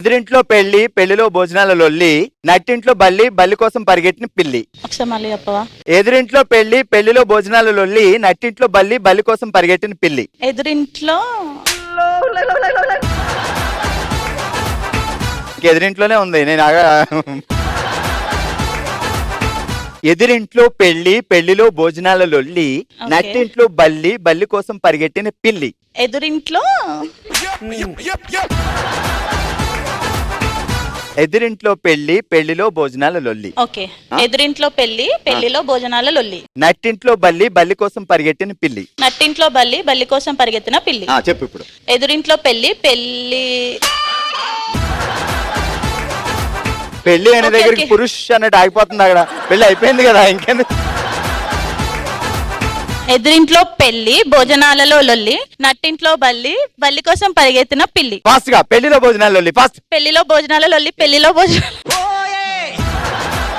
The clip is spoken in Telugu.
ఎదురింట్లో పెళ్లి పెళ్లిలో భోజనాల లొల్లి, నట్టింట్లో బల్లి బల్లి కోసం పరిగెట్టిన పిల్లి. ఒకసారి మళ్ళీ చెప్పవా? ఎదురింట్లో పెళ్లి పెళ్లిలో భోజనాల లొల్లి, నట్టింట్లో బల్లి బల్లి కోసం పరిగెట్టిన పిల్లి. ఎదురింట్లో ఎదురింట్లోనే ఉంది. నేను ఎదురింట్లో పెళ్లి పెళ్లిలో భోజనాల లొల్లి, నట్టింట్లో బల్లి బల్లి కోసం పరిగెట్టిన పిల్లి. ఎదురింట్లో ఎదురింట్లో పెళ్లి పెళ్లిలో భోజనాల లొల్లి. ఓకే. ఎదురింట్లో పెళ్లి పెళ్లిలో భోజనాల లొల్లి, నట్టింట్లో బల్లి బల్లి కోసం పరిగెట్టిన పిల్లి. నట్టింట్లో బల్లి బల్లి కోసం పరిగెత్తిన పిల్లి. చెప్పు ఇప్పుడు. ఎదురింట్లో పెళ్లి పెళ్లి పెళ్లి అనే దగ్గరికి పురుష్ అన్నట్టు ఆగిపోతుంది. అక్కడ పెళ్లి అయిపోయింది కదా, ఇంకెందుకు? ఎదురింట్లో పెళ్లి భోజనాలలో లొల్లి, నట్టింట్లో బల్లి బల్లి కోసం పరిగెత్తిన పిల్లి. ఫాస్ట్ గా పెళ్లిలో భోజనాల లొల్లి. ఫాస్ట్. పెళ్లిలో భోజనాల లొల్లి పెళ్లిలో భోజనాలు